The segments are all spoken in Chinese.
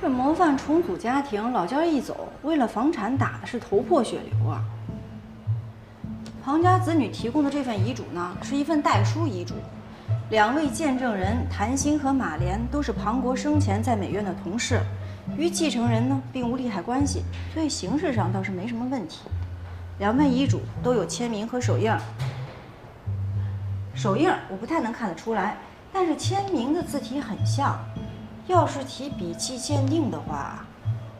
这模范重组家庭，老家一走，为了房产打的是头破血流啊！庞家子女提供的这份遗嘱呢，是一份代书遗嘱。2位见证人谭鑫和马莲都是庞国生前在美院的同事，与继承人呢并无利害关系，所以形式上倒是没什么问题。2份遗嘱都有签名和手印，手印我不太能看得出来，但是签名的字体很像。要是提笔迹鉴定的话，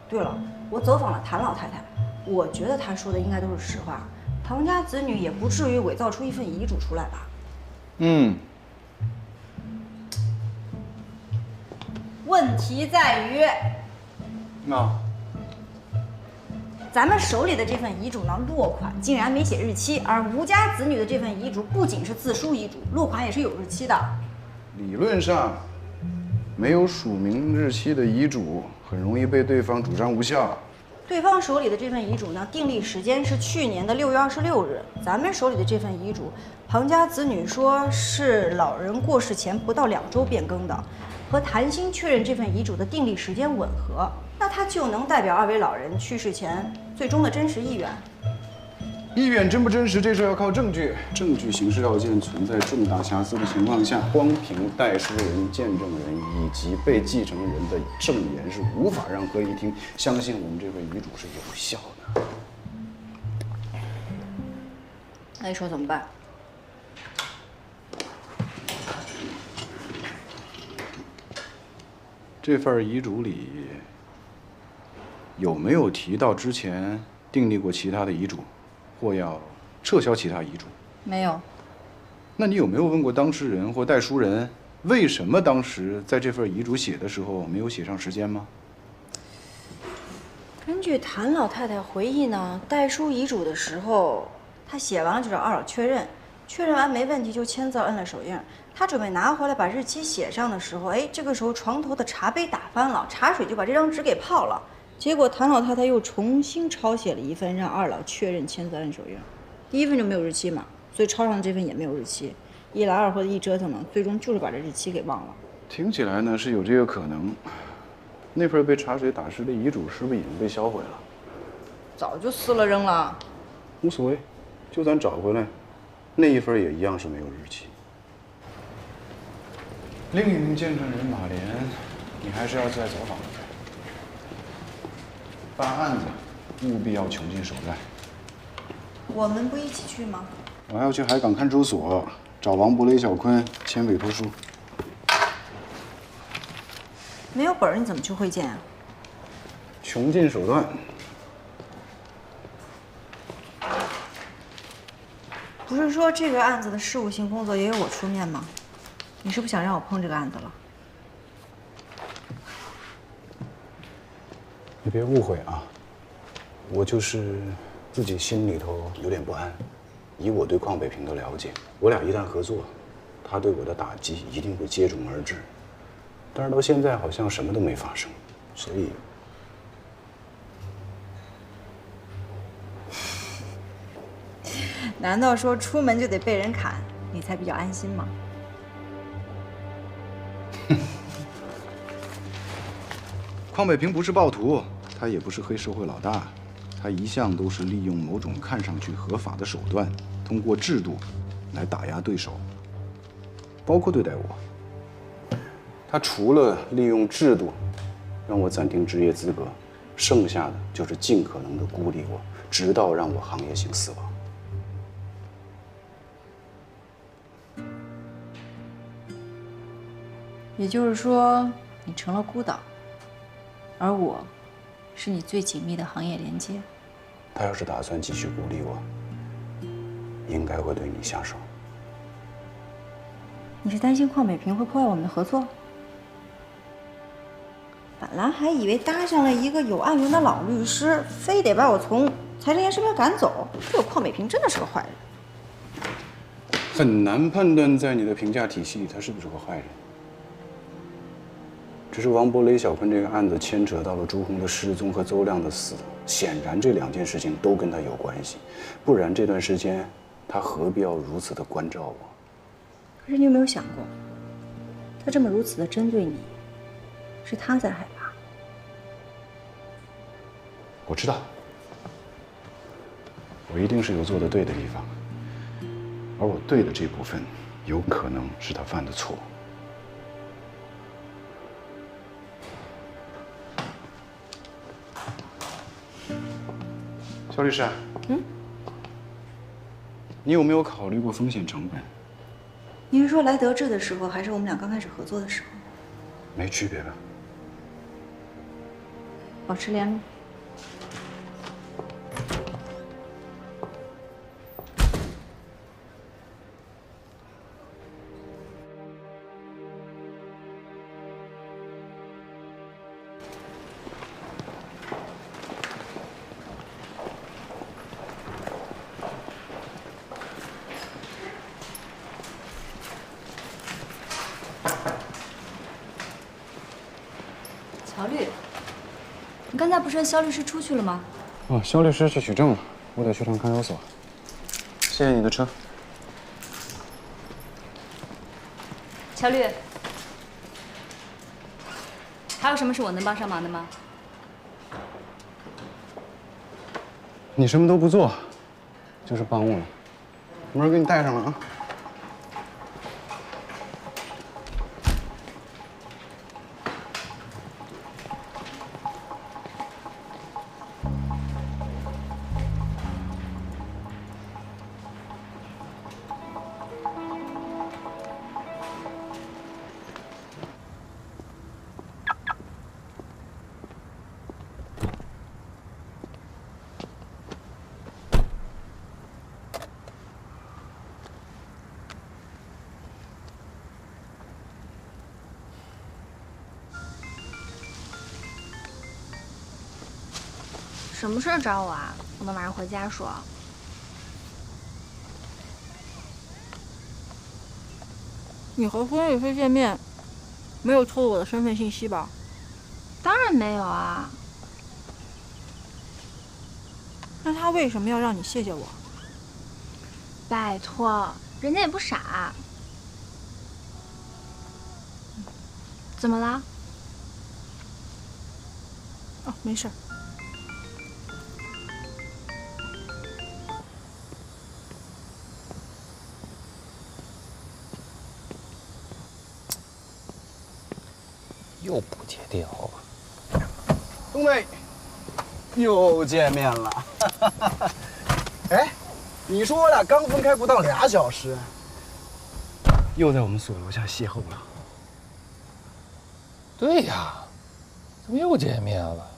对了，我走访了谭老太太，我觉得她说的应该都是实话。庞家子女也不至于伪造出一份遗嘱出来吧？问题在于，咱们手里的这份遗嘱呢，落款竟然没写日期，而吴家子女的这份遗嘱不仅是自书遗嘱，落款也是有日期的。理论上，没有署名日期的遗嘱很容易被对方主张无效。对方手里的这份遗嘱呢，订立时间是去年的6月26日。咱们手里的这份遗嘱，庞家子女说是老人过世前不到2周变更的，和谭鑫确认这份遗嘱的订立时间吻合，那它就能代表2位老人去世前最终的真实意愿。意愿真不真实，这事要靠证据。证据形式要件存在重大瑕疵的情况下，光凭代书人、见证人以及被继承人的证言是无法让合议庭相信我们这份遗嘱是有效的。那你说怎么办？这份遗嘱里有没有提到之前订立过其他的遗嘱？或要撤销其他遗嘱？没有。那你有没有问过当事人或代书人，为什么当时在这份遗嘱写的时候没有写上时间吗？根据谭老太太回忆呢，代书遗嘱的时候，她写完了就找二老确认，确认完没问题就签字摁了手印。她准备拿回来把日期写上的时候，这个时候床头的茶杯打翻了，茶水就把这张纸给泡了。结果谭老太太又重新抄写了一份，让二老确认签字摁手印。第一份就没有日期嘛，所以抄上的这份也没有日期。一来二回的一折腾呢，最终就是把这日期给忘了。听起来呢是有这个可能。那份被茶水打湿的遗嘱是不是已经被销毁了？早就撕了扔了。无所谓，就算找回来，那一份也一样是没有日期。另一名见证人马莲，你还是要再走访一遍。办案子务必要穷尽手段。我们不一起去吗？我还要去海港看守所找王博、雷小坤签委托书。没有本儿你怎么去会见啊？穷尽手段。不是说这个案子的事务性工作也有我出面吗？你是不想让我碰这个案子了？你别误会啊，我就是自己心里头有点不安。以我对邝北平的了解，我俩一旦合作，他对我的打击一定会接踵而至。但是到现在好像什么都没发生，所以，难道说出门就得被人砍，你才比较安心吗？邝北平不是暴徒，他也不是黑社会老大，他一向都是利用某种看上去合法的手段，通过制度来打压对手，包括对待我。他除了利用制度让我暂停职业资格，剩下的就是尽可能的孤立我，直到让我行业性死亡。也就是说，你成了孤岛，而我，是你最紧密的行业连接。他要是打算继续孤立我，应该会对你下手。你是担心邝北平会破坏我们的合作？本来还以为搭上了一个有案源的老律师，非得把我从财神爷身边赶走。这个邝北平真的是个坏人。很难判断在你的评价体系里他是不是个坏人。只是王博、雷小坤这个案子牵扯到了朱红的失踪和邹亮的死，显然这2件事情都跟他有关系，不然这段时间他何必要如此的关照我？可是你有没有想过，他这么如此的针对你，是他在害怕，我知道，我一定是有做得对的地方，而我对的这部分，有可能是他犯的错。肖律师，你有没有考虑过风险成本？你是说来德智的时候，还是我们俩刚开始合作的时候？没区别吧？保持联络。乔律，你刚才不是跟肖律师出去了吗？哦，肖律师去取证了，我得去趟看守所。谢谢你的车。乔律，还有什么是我能帮上忙的吗？你什么都不做，就是帮我了。门给你带上了啊。什么事儿找我啊？我等晚上回家说。你和孙律师见面，没有透露我的身份信息吧？当然没有啊。那他为什么要让你谢谢我？拜托，人家也不傻。怎么了？哦，没事。又不接电话，东北，又见面了。哎，你说我俩刚分开不到2小时，又在我们所楼下邂逅了。对呀，怎么又见面了？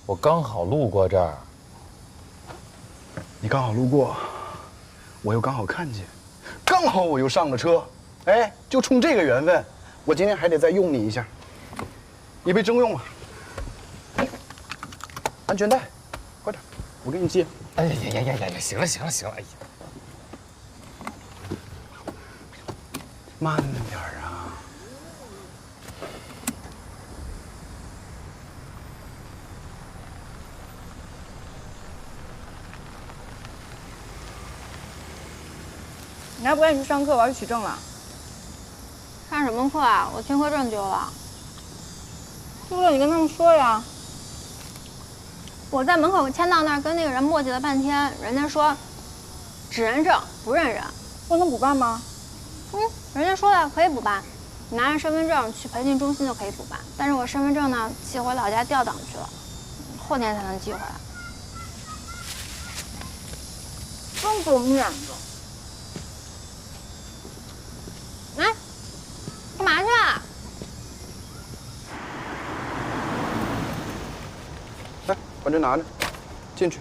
我刚好路过这儿，你刚好路过，我又刚好看见，刚好我又上了车。哎，就冲这个缘分，我今天还得再用你一下。你被征用了，安全带，快点，我给你系。哎呀，行了，哎呀，慢点啊。你还不赶紧去上课？我要去取证了。上什么课啊？我签课证丢了。丢了你跟他们说呀。我在门口签到那儿跟那个人磨叽了半天，人家说只认证不认人。不能补办吗？人家说了可以补办，你拿着身份证去培训中心就可以补办。但是我身份证呢寄回老家调档去了，后天才能寄回来。真给我面子。哎，干嘛去啊？来，把这拿着，进去。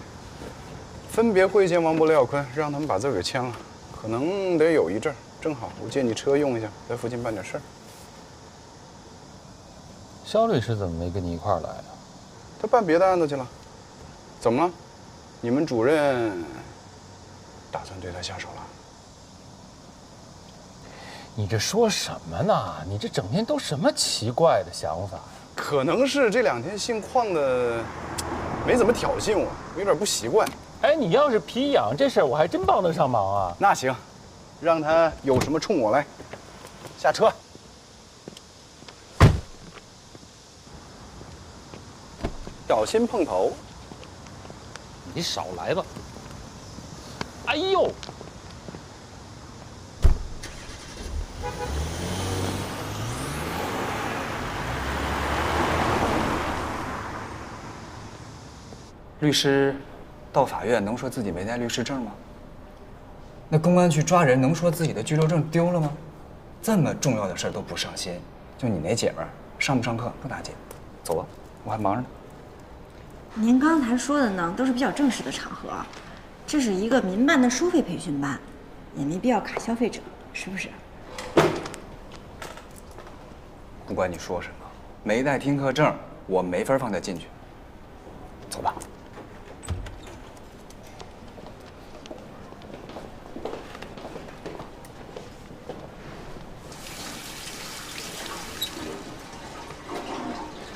分别会见王博、雷小坤，让他们把字给签了，可能得有一阵儿。正好我借你车用一下，在附近办点事儿。肖律师怎么没跟你一块儿来啊？他办别的案子去了。怎么了？你们主任打算对他下手了？你这说什么呢？你这整天都什么奇怪的想法呀？可能是这2天姓邝的没怎么挑衅我，我有点不习惯。哎，你要是皮痒这事儿，我还真帮得上忙啊。那行，让他有什么冲我来。下车。小心碰头。你少来吧。哎呦！律师到法院能说自己没带律师证吗？那公安去抓人能说自己的居留证丢了吗？这么重要的事儿都不上心，就你那姐们儿上不上课不打紧。走吧，我还忙着呢。您刚才说的呢，都是比较正式的场合，这是一个民办的收费培训班，也没必要卡消费者，是不是？不管你说什么，没带听课证，我没法放他进去。走吧。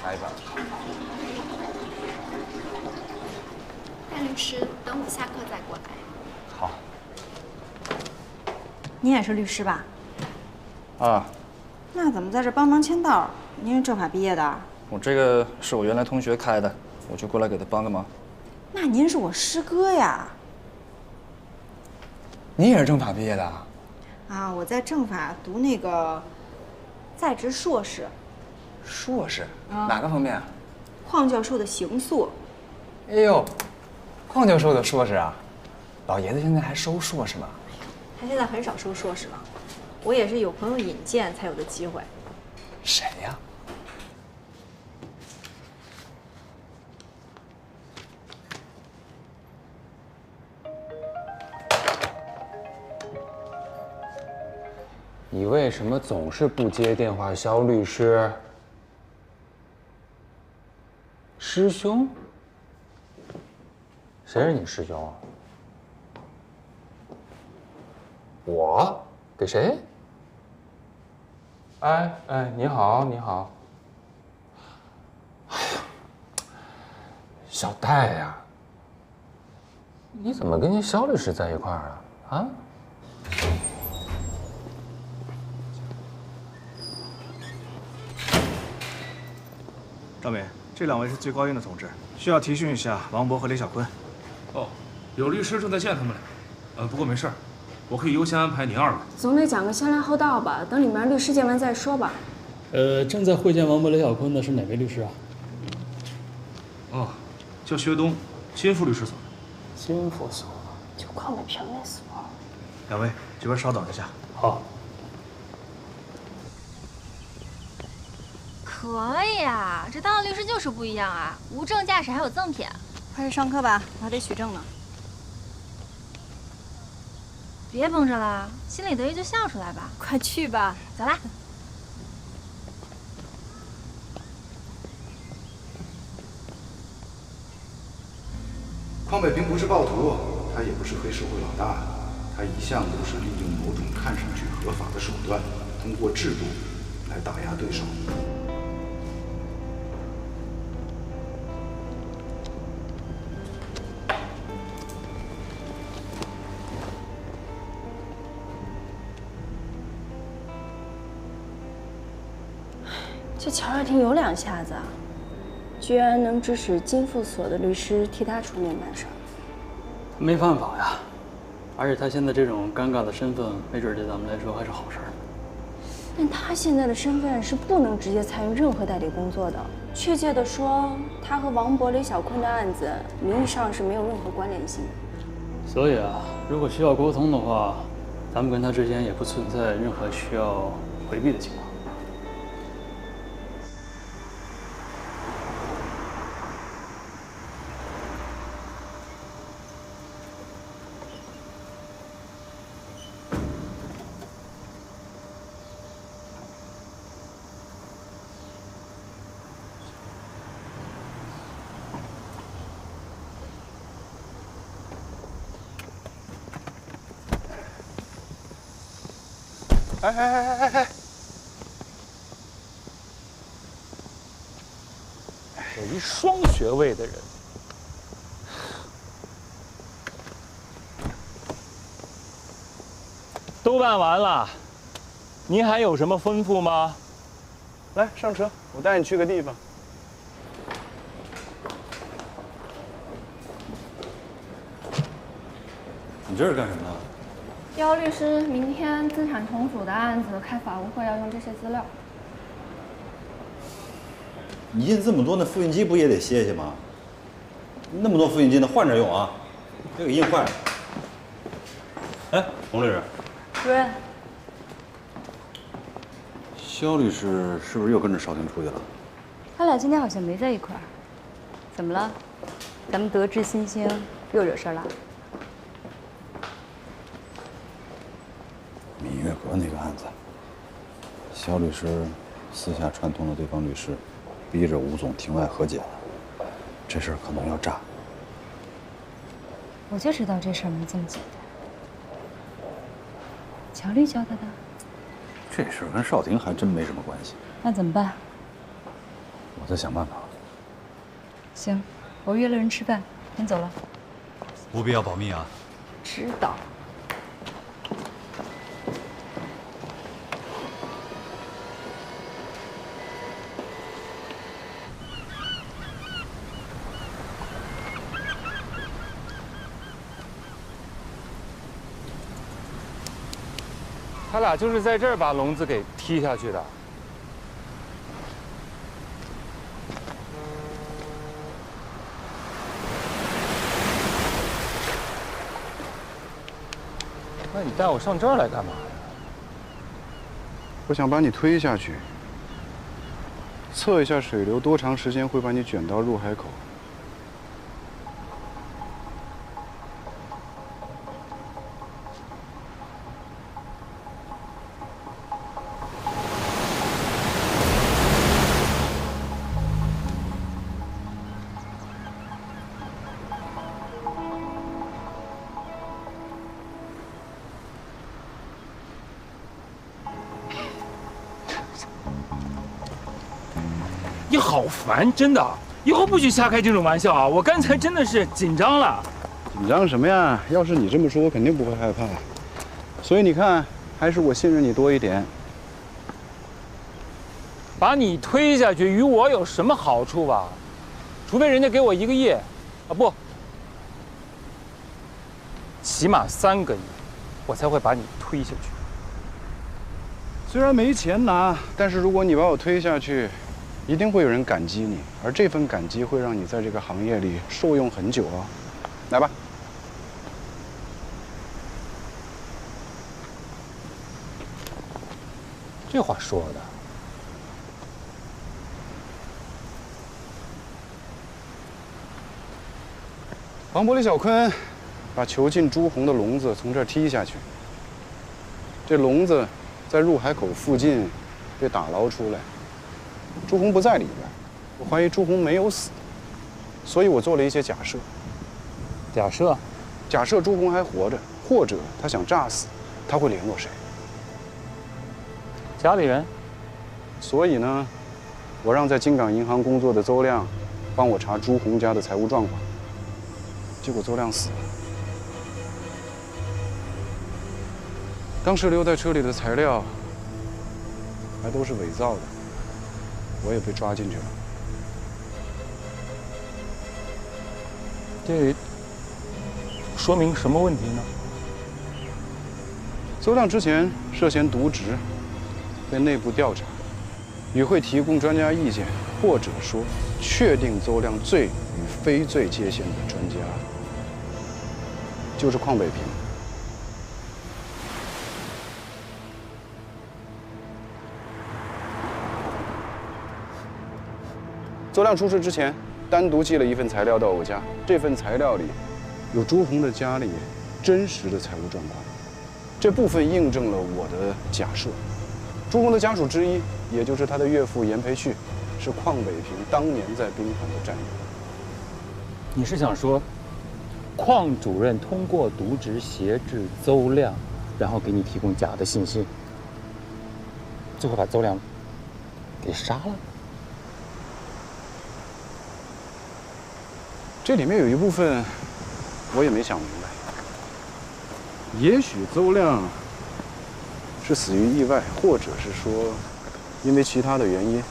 来吧。戴律师，等我下课再过来。好。你也是律师吧？啊，那怎么在这帮忙签到？您是政法毕业的？我这个是我原来同学开的，我就过来给他帮个忙。那您是我师哥呀？你也是政法毕业的啊？啊，我在政法读那个在职硕士，硕士？哪个方面啊？邝教授的刑诉。哎呦，邝教授的硕士啊？老爷子现在还收硕士吗？他现在很少收硕士了，我也是有朋友引荐才有的机会。谁呀？你为什么总是不接电话，肖律师？师兄？谁是你师兄啊？我？给谁？哎哎，你好，你好。哎呀，小戴呀，你怎么跟人肖律师在一块儿啊？啊？赵敏，这两位是最高院的同志，需要提讯一下王博和李小坤。哦，有律师正在见他们俩。不过没事儿，我可以优先安排您二位。总得讲个先来后到吧，等里面律师见完再说吧。正在会见王博、雷小坤的是哪位律师啊？哦，叫薛东，金富律师所。金富所。就邝北平那所。两位这边稍等一下。好。可以啊，这当了律师就是不一样啊，无证驾驶还有赠品。快去上课吧，我还得取证呢。别绷着了，心里得意就笑出来吧。快去吧，走啦。邝北平不是暴徒，他也不是黑社会老大，他一向都是利用某种看上去合法的手段，通过制度来打压对手。这乔亚婷有两下子啊，居然能指使金富所的律师替他出面办事儿。没办法呀，而且他现在这种尴尬的身份，没准对咱们来说还是好事儿。但他现在的身份是不能直接参与任何代理工作的。确切的说，他和王博、李小坤的案子名义上是没有任何关联性的。所以啊，如果需要沟通的话，咱们跟他之间也不存在任何需要回避的情况。哎！有一双学位的人，都办完了，您还有什么吩咐吗？来上车，我带你去个地方。你这是干什么呢？姚律师，明天资产重组的案子开法务会要用这些资料。你印这么多，那复印机不也得歇歇吗？那么多复印机呢，换着用啊，别给印坏了。哎，洪律师，主任，肖律师是不是又跟着少廷出去了？他俩今天好像没在一块儿。怎么了？咱们德智新星又惹事儿了？闽月阁那个案子，肖律师私下串通了对方律师，逼着吴总庭外和解了，这事儿可能要炸。我就知道这事儿没这么简单。乔丽教他的？这事儿跟少廷还真没什么关系。那怎么办？我再想办法。行，我约了人吃饭，先走了。务必要保密啊！知道。他俩就是在这儿把笼子给踢下去的。那你带我上这儿来干嘛呀？我想把你推下去，测一下水流多长时间会把你卷到入海口。你好烦，真的，以后不许瞎开这种玩笑啊！我刚才真的是紧张了。紧张什么呀？要是你这么说，我肯定不会害怕。所以你看，还是我信任你多一点。把你推下去与我有什么好处吧？除非人家给我1个亿，啊不，起码3个亿，我才会把你推下去。虽然没钱拿，但是如果你把我推下去，一定会有人感激你，而这份感激会让你在这个行业里受用很久啊！来吧。这话说的。王伯李小坤把囚禁朱红的笼子从这儿踢下去，这笼子在入海口附近被打捞出来。朱红不在里边，我怀疑朱红没有死，所以我做了一些假设。假设朱红还活着，或者他想诈死，他会联络谁？家里人。所以呢，我让在京港银行工作的邹亮帮我查朱红家的财务状况，结果邹亮死了。当时留在车里的材料还都是伪造的。我也被抓进去了。这说明什么问题呢？邹亮之前涉嫌渎职，被内部调查，与会提供专家意见，或者说确定邹亮罪与非罪界限的专家，就是邝北平。邹亮出事之前，单独寄了一份材料到我家。这份材料里有朱红的家里真实的财务状况，这部分印证了我的假设。朱红的家属之一，也就是他的岳父严培旭，是邝北平当年在兵团的战友。你是想说，邝主任通过渎职挟制邹亮，然后给你提供假的信息，最后把邹亮给杀了？这里面有一部分我也没想明白。也许邹亮是死于意外，或者是说因为其他的原因。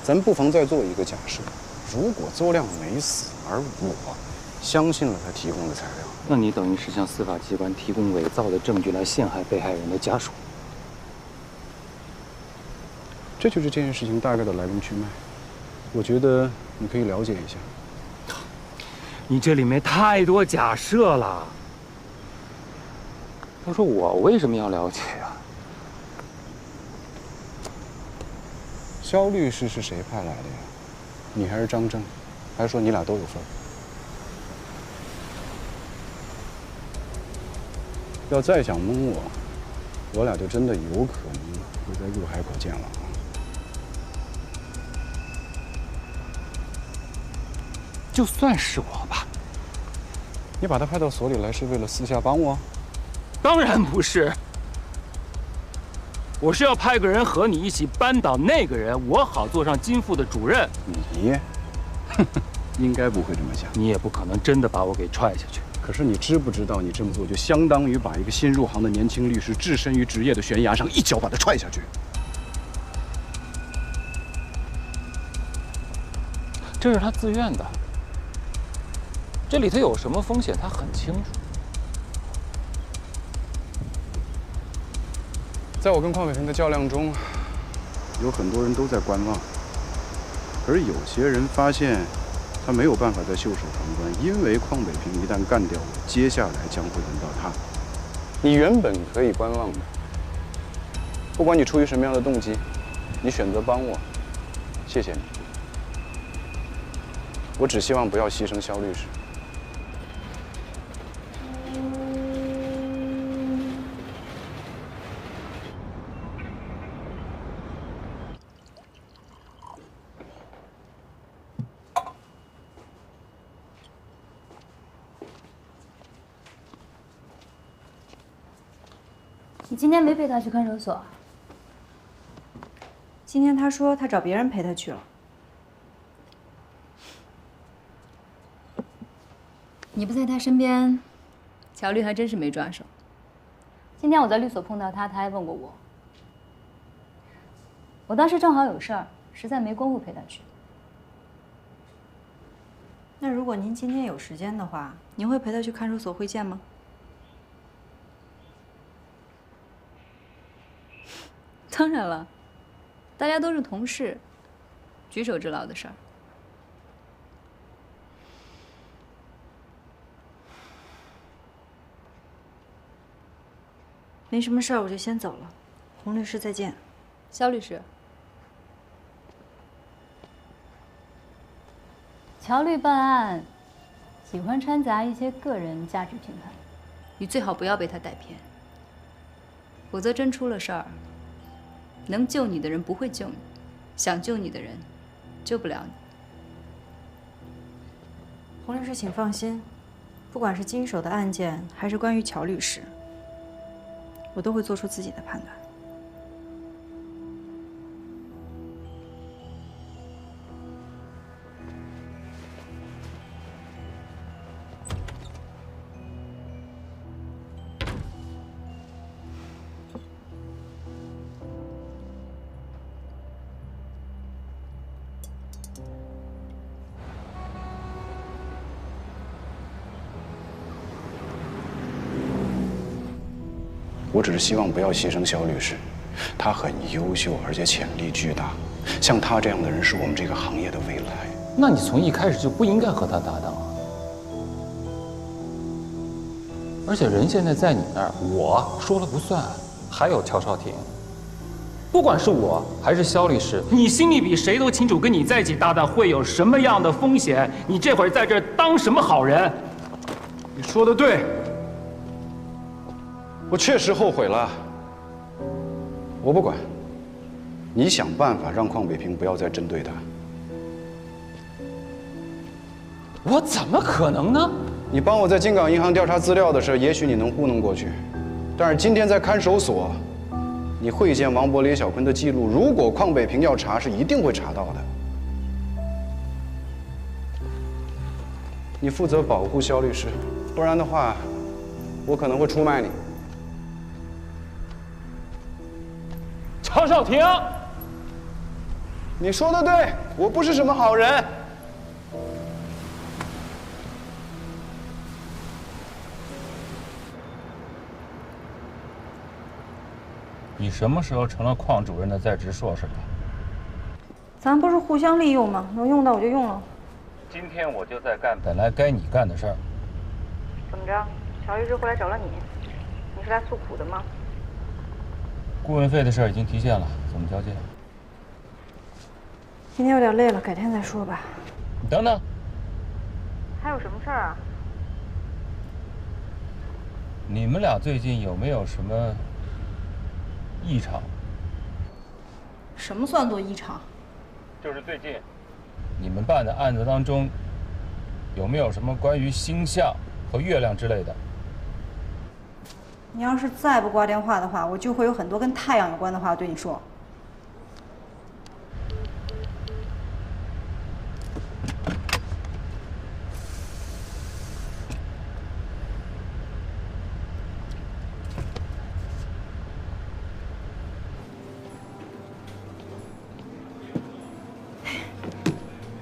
咱不妨再做一个假设：如果邹亮没死，而我相信了他提供的材料。那你等于是向司法机关提供伪造的证据来陷害被害人的家属。这就是这件事情大概的来龙去脉。我觉得你可以了解一下。你这里面太多假设了。他说我为什么要了解呀？肖律师是谁派来的呀？你还是张正？还是说你俩都有份？要再想蒙我俩就真的有可能会在入海口见了啊！就算是我吧。你把他派到所里来是为了私下帮我？当然不是，我是要派个人和你一起扳倒那个人，我好做上金富的主任。你，应该不会这么想。你也不可能真的把我给踹下去。可是你知不知道，你这么做就相当于把一个新入行的年轻律师置身于职业的悬崖上，一脚把他踹下去。这是他自愿的，这里头有什么风险，他很清楚。在我跟邝北平的较量中，有很多人都在观望，而有些人发现他没有办法再袖手旁观，因为邝北平一旦干掉我，接下来将会轮到他。你原本可以观望的，不管你出于什么样的动机，你选择帮我，谢谢你。我只希望不要牺牲肖律师。你今天没陪他去看守所？今天他说他找别人陪他去了。你不在他身边，乔律还真是没抓手。今天我在律所碰到他，他还问过我。我当时正好有事儿，实在没工夫陪他去。那如果您今天有时间的话，您会陪他去看守所会见吗？当然了，大家都是同事，举手之劳的事儿。没什么事儿，我就先走了。洪律师再见。肖律师，乔律办案喜欢掺杂一些个人价值评判，你最好不要被他带偏，否则真出了事儿，能救你的人不会救你，想救你的人救不了你。洪律师，请放心，不管是经手的案件，还是关于乔律师，我都会做出自己的判断。我只是希望不要牺牲肖律师，他很优秀，而且潜力巨大。像他这样的人是我们这个行业的未来。那你从一开始就不应该和他搭档啊！而且人现在在你那儿，我说了不算，还有乔少廷。不管是我还是肖律师，你心里比谁都清楚，跟你在一起搭档会有什么样的风险。你这会儿在这儿当什么好人？你说的对，我确实后悔了。我不管，你想办法让邝北平不要再针对他。我怎么可能呢？你帮我在京港银行调查资料的事，也许你能糊弄过去，但是今天在看守所，你会见王博、李小坤的记录，如果邝北平要查，是一定会查到的。你负责保护肖律师，不然的话，我可能会出卖你。曹少廷，你说的对，我不是什么好人。你什么时候成了邝主任的在职硕士了？咱不是互相利用吗？能用到我就用了。今天我就在干本来该你干的事儿。怎么着？乔律师回来找了你，你是来诉苦的吗？顾问费的事儿已经提现了，怎么交接？今天有点累了，改天再说吧。你等等，还有什么事儿啊？你们俩最近有没有什么异常？什么算作异常？就是最近你们办的案子当中，有没有什么关于星象和月亮之类的？你要是再不挂电话的话，我就会有很多跟太阳有关的话对你说。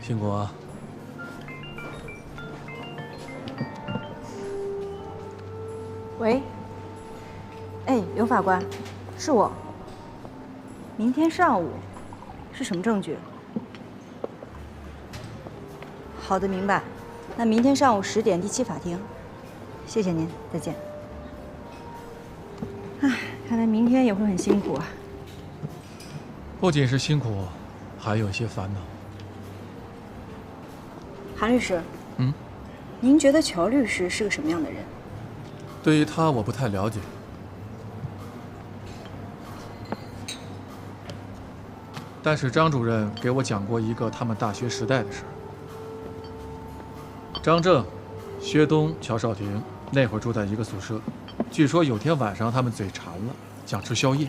辛苦啊！喂，哎，刘法官，是我。明天上午是什么证据？好的，明白。那明天上午10点第7法庭。谢谢您，再见。唉，看来明天也会很辛苦啊。不仅是辛苦，还有一些烦恼。韩律师，您觉得乔律师是个什么样的人？对于他，我不太了解。但是张主任给我讲过一个他们大学时代的事儿。张正、薛东、乔少廷那会儿住在一个宿舍，据说有天晚上他们嘴馋了，想吃宵夜。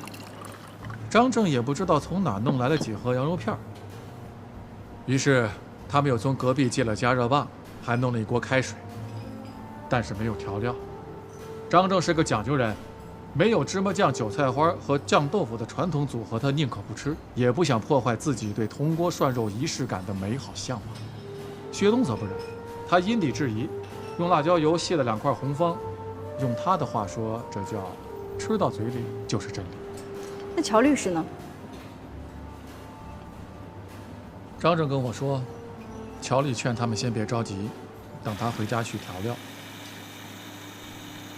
张正也不知道从哪弄来了几盒羊肉片儿，于是他们又从隔壁借了加热棒，还弄了一锅开水，但是没有调料。张正是个讲究人，没有芝麻酱、韭菜花和酱豆腐的传统组合，他宁可不吃，也不想破坏自己对铜锅涮肉仪式感的美好向往。薛东则不然，他因地制宜，用辣椒油卸了2块红方，用他的话说，这叫吃到嘴里就是真理。那乔律师呢？张正跟我说，乔丽劝他们先别着急，等他回家去调料。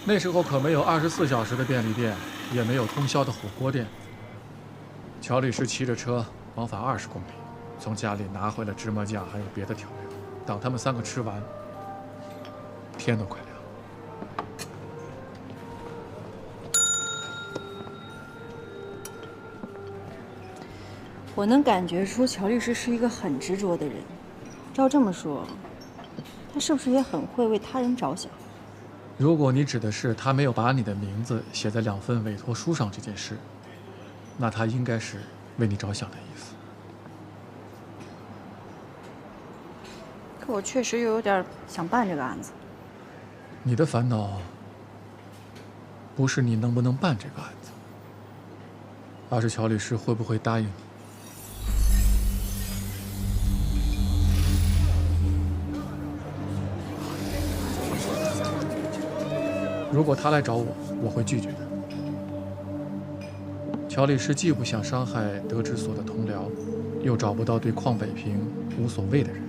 那时候可没有24小时的便利店，也没有通宵的火锅店。乔律师骑着车往返20公里，从家里拿回了芝麻酱还有别的调料。等他们3个吃完，天都快亮了。我能感觉出乔律师是一个很执着的人。照这么说，他是不是也很会为他人着想？如果你指的是他没有把你的名字写在2份委托书上这件事，那他应该是为你着想的意思。可我确实又有点想办这个案子。你的烦恼不是你能不能办这个案子，而是乔律师会不会答应你。如果他来找我，我会拒绝的。乔律师既不想伤害德之所的同僚，又找不到对邝北平无所谓的人，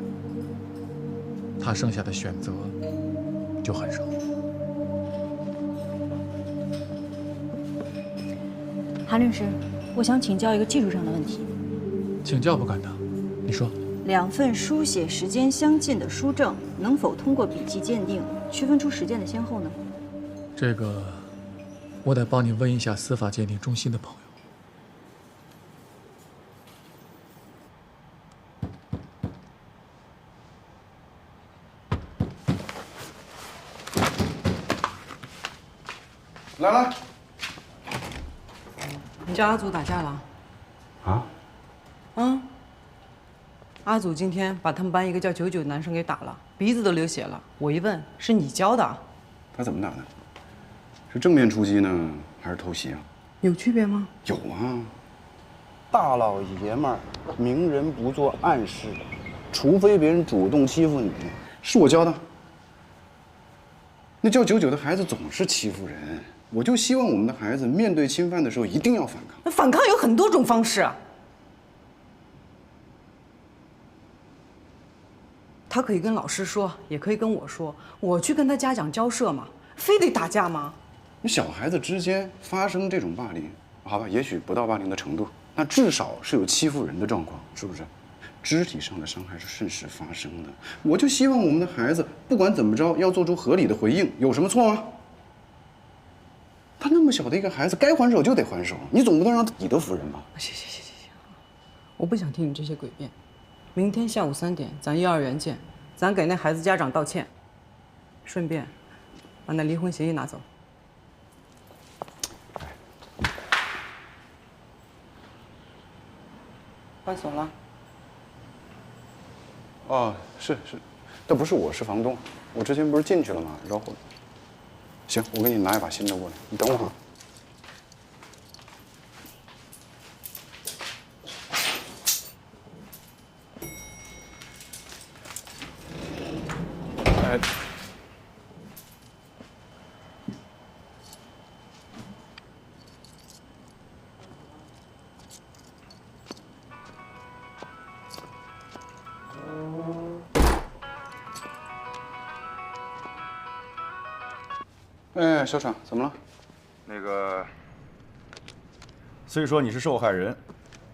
他剩下的选择就很少。韩律师，我想请教一个技术上的问题。请教不敢当，你说。 2份书写时间相近的书证能否通过笔迹鉴定，区分出时间的先后呢？这个，我得帮你问一下司法鉴定中心的朋友。来，你家阿祖打架了？啊？阿祖今天把他们班一个叫99的男生给打了，鼻子都流血了。我一问，是你教的。他怎么打的？是正面出击呢，还是偷袭啊？有区别吗？有啊。大老爷们儿，明人不做暗事，除非别人主动欺负你。是我教的。那叫99的孩子总是欺负人，我就希望我们的孩子面对侵犯的时候一定要反抗。那反抗有很多种方式啊。他可以跟老师说，也可以跟我说，我去跟他家长交涉嘛，非得打架吗？你小孩子之间发生这种霸凌，好吧，也许不到霸凌的程度，那至少是有欺负人的状况，是不是？肢体上的伤害是瞬时发生的。我就希望我们的孩子不管怎么着要做出合理的回应，有什么错吗？他那么小的一个孩子，该还手就得还手，你总不能让他以德服人吧？行，我不想听你这些诡辩。明天下午3点，咱幼儿园见，咱给那孩子家长道歉，顺便把那离婚协议拿走。关锁了。哦，是，但不是我，是房东。我之前不是进去了吗？然后，行，我给你拿一把新的过来，你等我会儿。哎。哎，小厂，怎么了？那个，虽说你是受害人，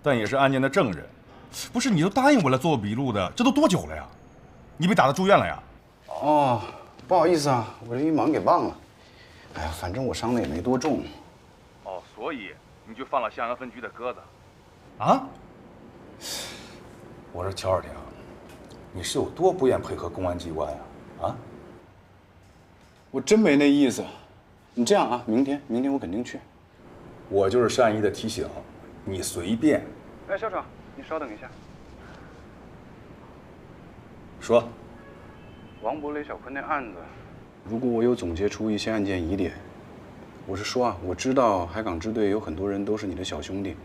但也是案件的证人。不是，你都答应我来做笔录的，这都多久了呀？你被打到住院了呀？哦，不好意思啊，我这一忙给忘了。哎呀，反正我伤的也没多重。哦，所以你就放了向阳分局的鸽子？啊？我说乔尔廷，你是有多不愿配合公安机关呀？啊？我真没那意思。你这样啊，明天我肯定去。我就是善意的提醒，你随便。哎，校长，你稍等一下。说。王博雷小坤那案子，如果我有总结出一些案件疑点，我是说啊，我知道海港支队有很多人都是你的小兄弟，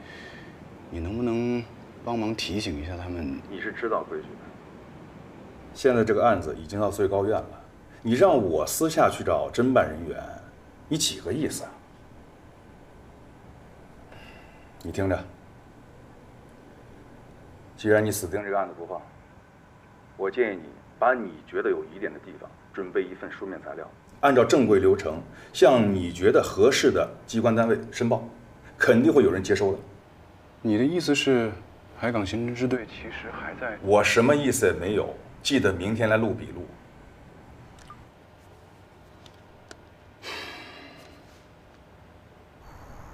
你能不能帮忙提醒一下他们？你是知道规矩的。现在这个案子已经到最高院了。你让我私下去找侦办人员，你几个意思啊？你听着，既然你死盯这个案子不放，我建议你把你觉得有疑点的地方准备一份书面材料，按照正规流程向你觉得合适的机关单位申报，肯定会有人接收的。你的意思是，海港刑侦支队其实还在……我什么意思也没有，记得明天来录笔录。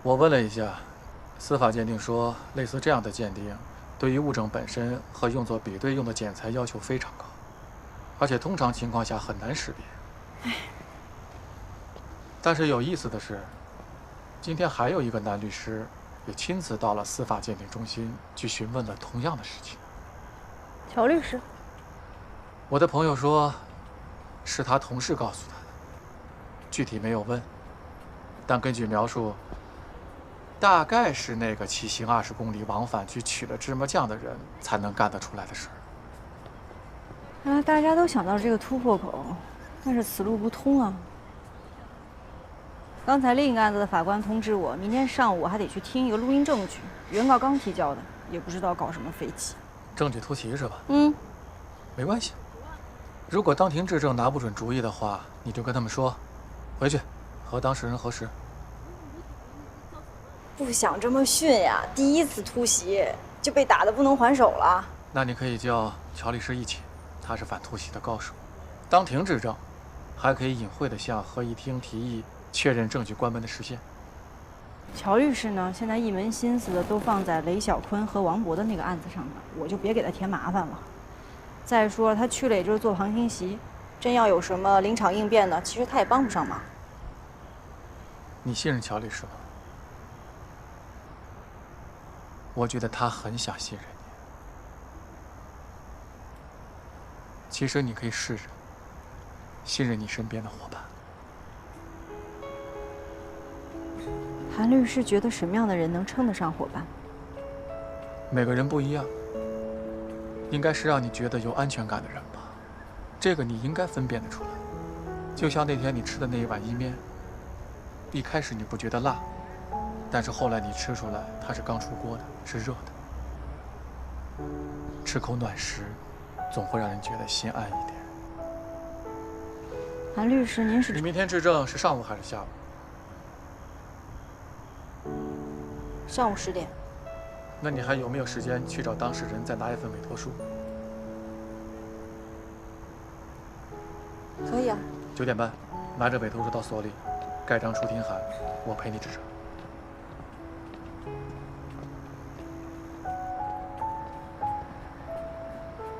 我问了一下，司法鉴定说，类似这样的鉴定，对于物证本身和用作比对用的检材要求非常高，而且通常情况下很难识别。但是有意思的是，今天还有一个男律师也亲自到了司法鉴定中心去询问了同样的事情。乔律师，我的朋友说，是他同事告诉他的，具体没有问，但根据描述，大概是那个骑行20公里往返去取了芝麻酱的人才能干得出来的事儿。原来大家都想到这个突破口，但是此路不通啊。刚才另一个案子的法官通知我，明天上午还得去听一个录音证据，原告刚提交的，也不知道搞什么飞机。证据突袭是吧？嗯，没关系。如果当庭质证拿不准主意的话，你就跟他们说，回去和当事人核实。不想这么训呀，第一次突袭就被打得不能还手了。那你可以叫乔律师一起，他是反突袭的高手。当庭质证，还可以隐晦地向合议厅提议确认证据关门的时限。乔律师呢，现在一门心思的都放在雷小坤和王博的那个案子上面，我就别给他添麻烦了。再说他去了也就是做旁听席，真要有什么临场应变的，其实他也帮不上忙。你信任乔律师吗？我觉得他很想信任你。其实你可以试着信任你身边的伙伴。韩律师觉得什么样的人能称得上伙伴？每个人不一样，应该是让你觉得有安全感的人吧。这个你应该分辨得出来。就像那天你吃的那一碗意面，一开始你不觉得辣，但是后来你吃出来它是刚出锅的，是热的。吃口暖食，总会让人觉得心安一点。韩律师，您是？你明天质证是上午还是下午？上午10点。那你还有没有时间去找当事人再拿一份委托书？可以啊。9点半，拿着委托书到所里，盖章出庭函，我陪你质证。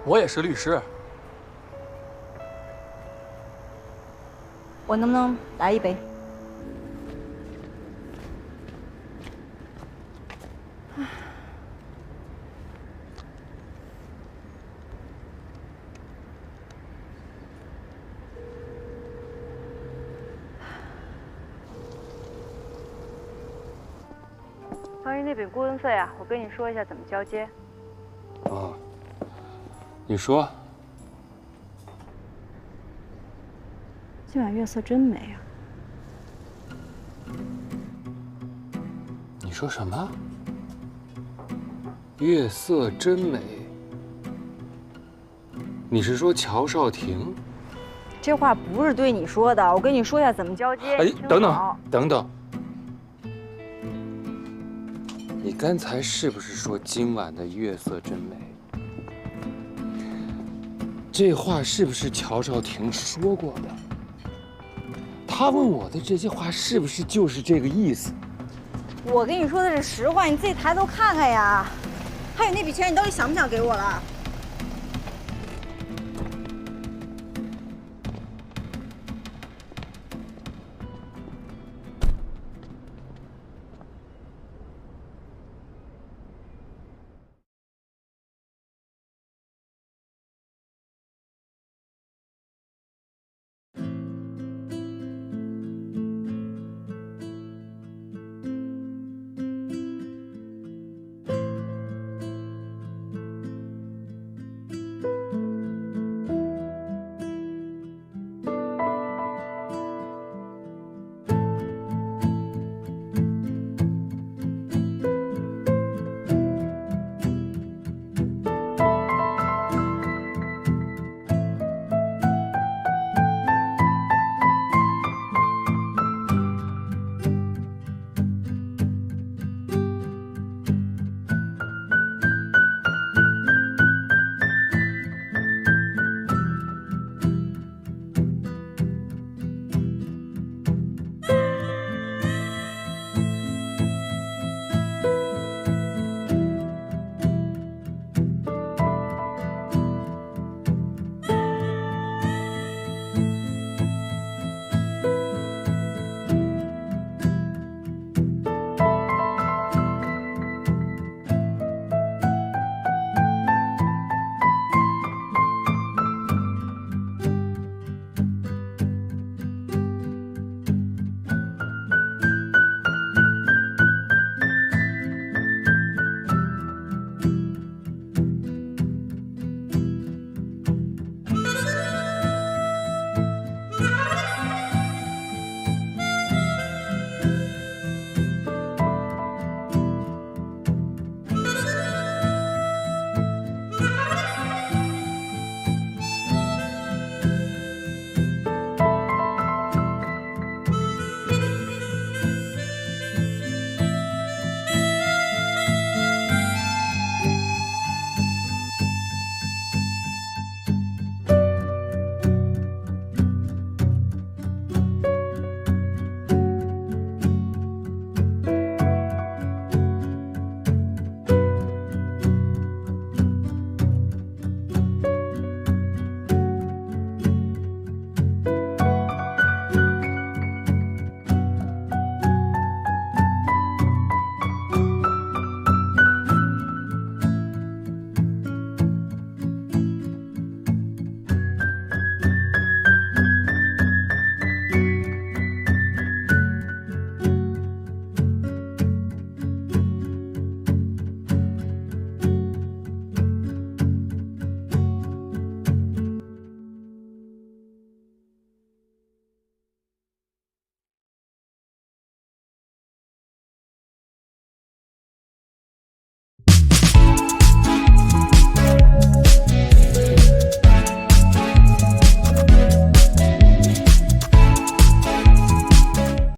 我也是律师。我能不能来一杯？关于那笔顾问费啊，我跟你说一下怎么交接。哦，你说。今晚月色真美啊！你说什么？月色真美。你是说乔少廷？这话不是对你说的，我跟你说一下怎么交接。哎，等等。你刚才是不是说今晚的月色真美？这话是不是乔少廷说过的？他问我的这些话是不是就是这个意思？我跟你说的是实话，你自己抬头看看呀。还有那笔钱，你到底想不想给我了？